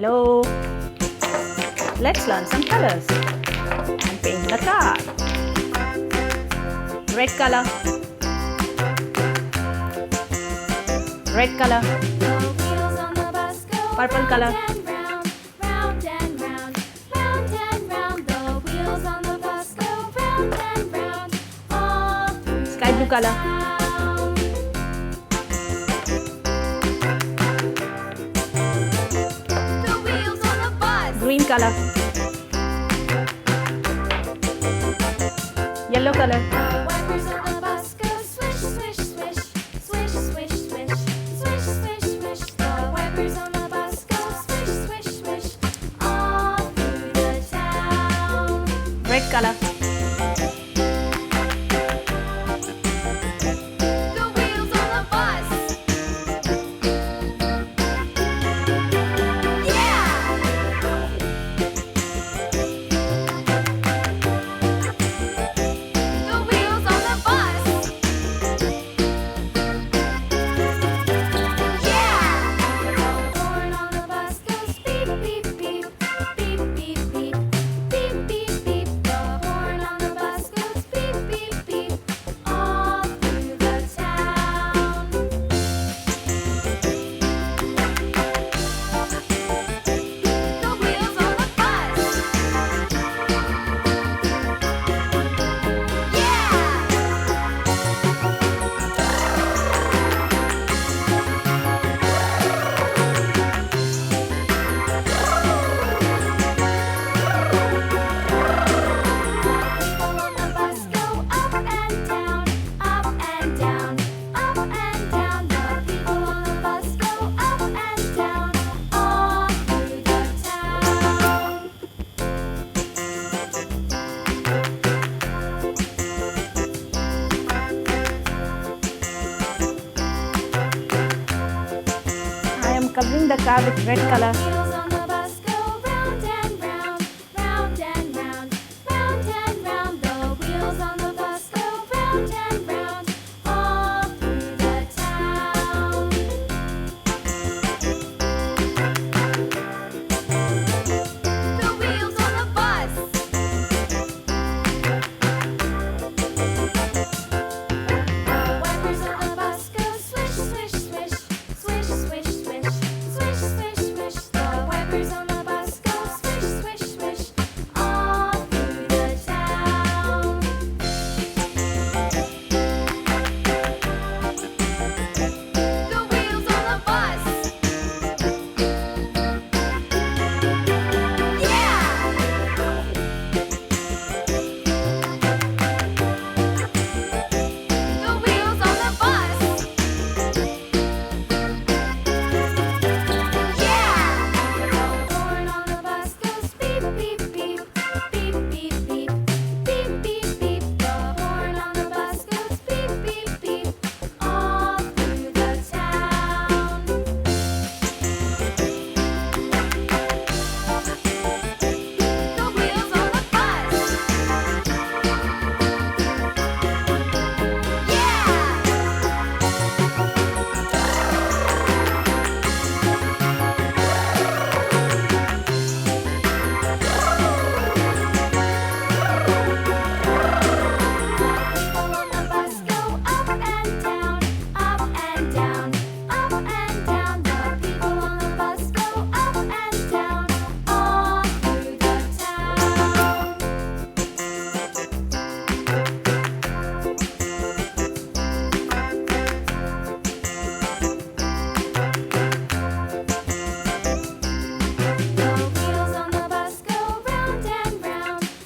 Hello. Let's learn some colors and paint the car. Red color. Red color. Purple color. Sky blue color. Green color. Yellow color. Red color. Covering the car with red color.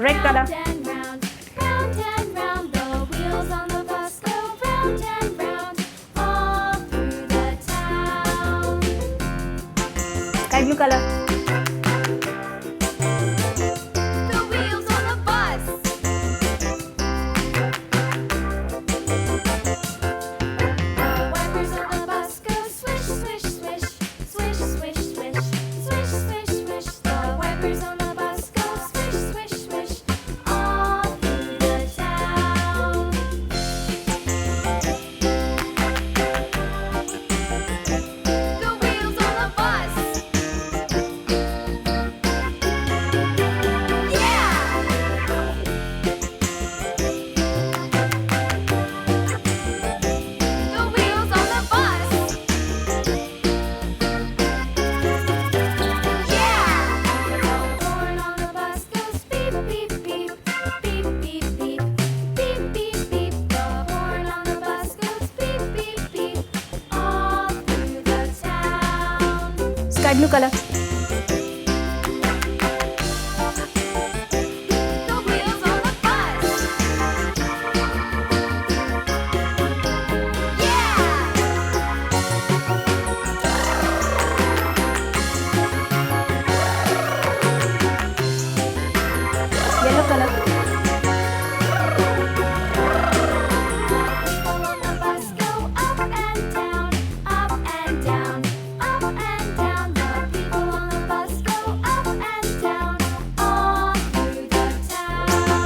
Red color. Sky blue color. Sky blue color. The wheels on the bus. Yeah! Yellow color. People on the bus go up and down, up and down, up and down. The people on the bus go up and down, all through the town.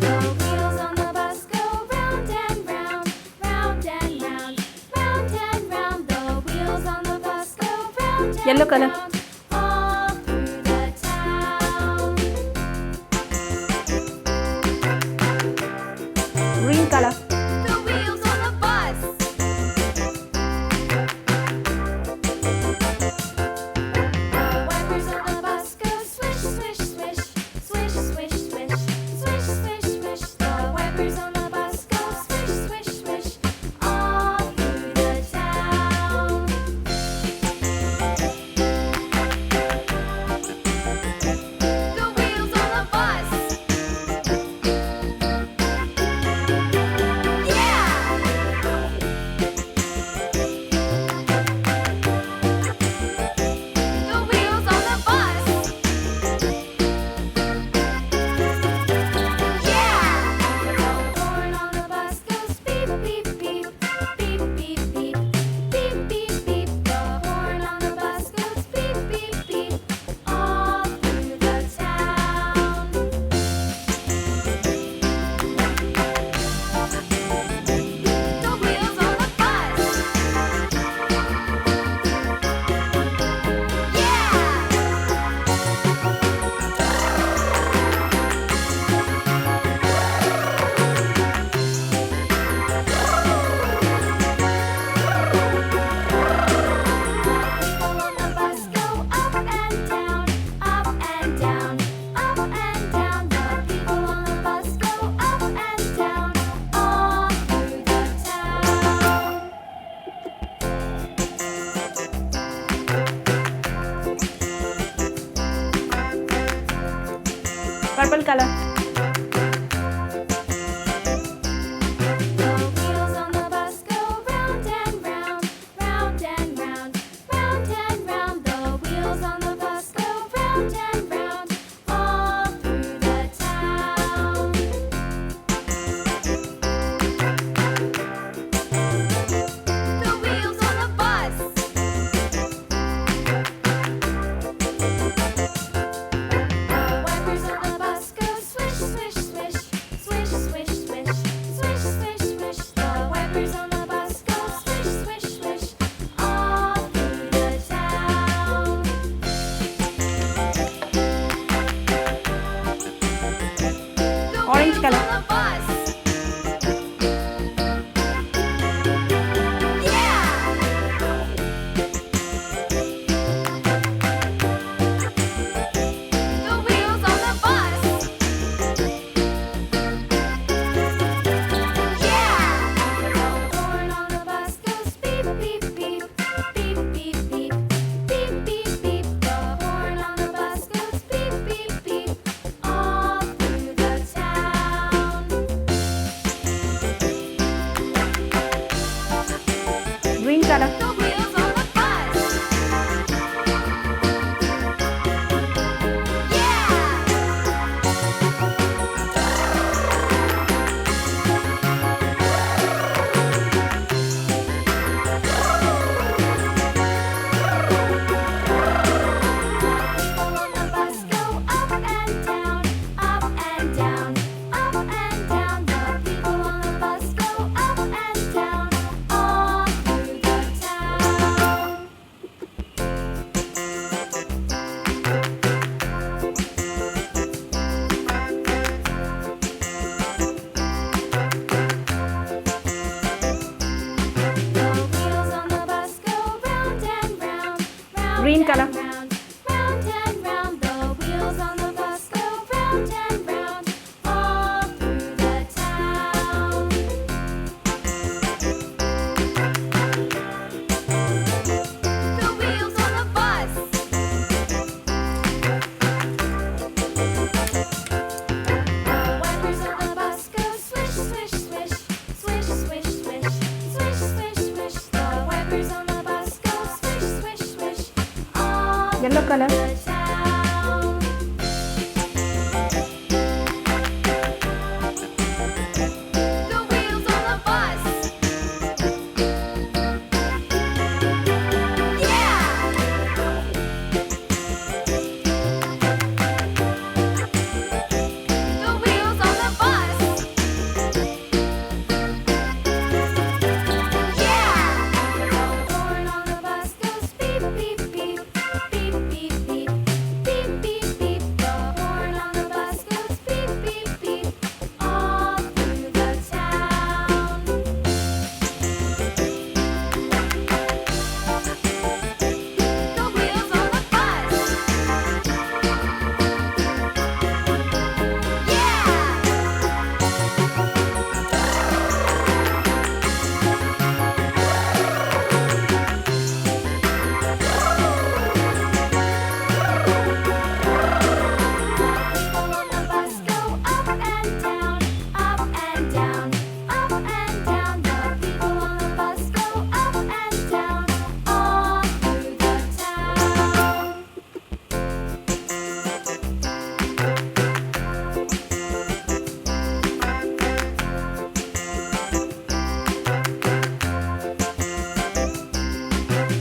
The wheels on the bus go round and round, round and round, round and round. The wheels on the bus go round and Yellow color. round, all through the town. Green color. The wheels on the bus. The wipers on the bus go swish, swish, swish, swish, swish, swish, swish, swish, swish. The wipers on the bus go swish, swish, swish, all through the town. The wheels on the bus. Yeah! The wheels on the bus. Yeah! The horn on the bus goes beep, beep, beep, beep, beep, beep, beep, beep, beep. The horn on the bus goes beep, beep, beep, all through the town. The wheels on the bus. Yeah! People on the bus go up and down, up and down, up and down. The people on the bus go up and down, all through the town. Purple color. The wheels on the bus go round and round, round and round, round and round. The wheels on the bus go round and round, all through the town. The wheels on the bus. The wipers on the bus go swish, swish, swish, swish, swish, swish, swish, swish, swish. The wipers on the bus go swish, swish, swish, all through the town. The Orange wheels color. on the bus. Yeah! The wheels on the bus. Yeah! The horn on the bus goes beep, beep, beep, beep, beep, beep, beep, beep, beep. The horn on the bus goes beep, beep, beep, all through the town. Green color. The wheels on the bus. Yeah! People on the bus go up and down, up and down, up and down. The people on the bus go up and down, all through the town. Green color. Round and round, the wheels on the bus go yellow color, the town. The wheels on the bus. Yeah! The wheels on the bus. Yeah! The horn on the bus goes beep, beep, beep, beep, beep, beep, beep, beep, beep. The horn on the bus goes beep, beep, beep, all through the town. The wheels on the bus. Yeah! People on the bus go up and down, up and down, up and down. The people on the bus go up and down, all through the town.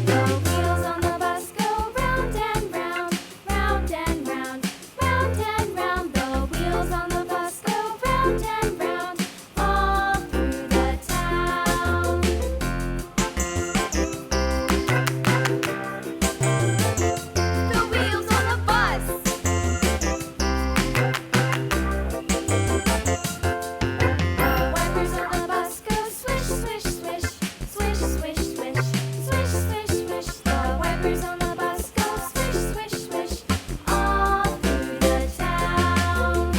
The wheels on the bus go round and round, round and round, round and round. The wheels on the bus go round and round, all through the town. The wheels on the bus. The wipers on the bus go swish, swish, swish, swish, swish, swish, swish, swish, swish. The wipers on the bus go swish, swish, swish, all through the town.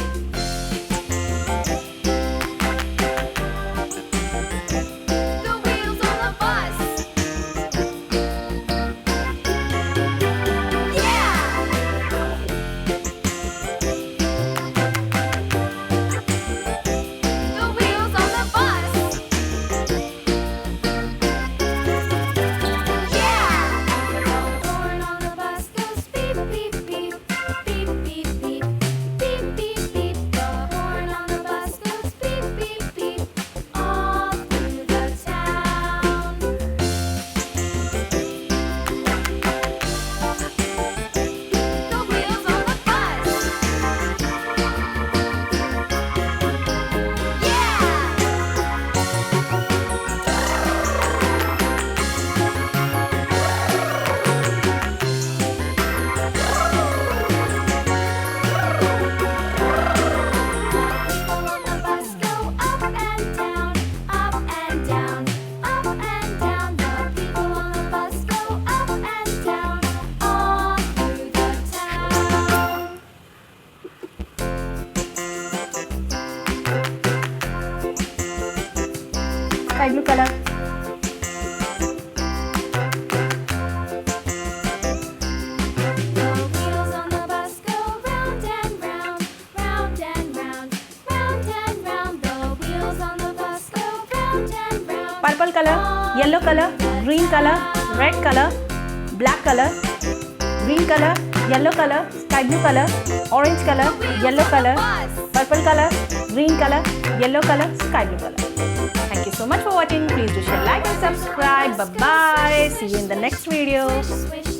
The wheels on the bus. Yeah! The wheels on the bus. Yeah! The horn on the bus goes beep, beep, beep, beep, beep, beep, beep, beep, beep. The horn on the bus goes beep, beep, beep, all through the town. The wheels on the bus. Yeah! People on the bus go up and down, up and down, up and down. The people on the bus go up and down, all through the town. sky blue color, The wheels on the bus go round and round, round and round, round and round. The wheels on the bus go round and round. purple color, yellow color, green color, red color, black color, green color, yellow color, sky blue color, orange color, yellow color, purple color, green color, yellow color, sky blue color. Thank you so much for watching. Please do share, like and subscribe. Bye bye. See you in the next video. Swish, swish,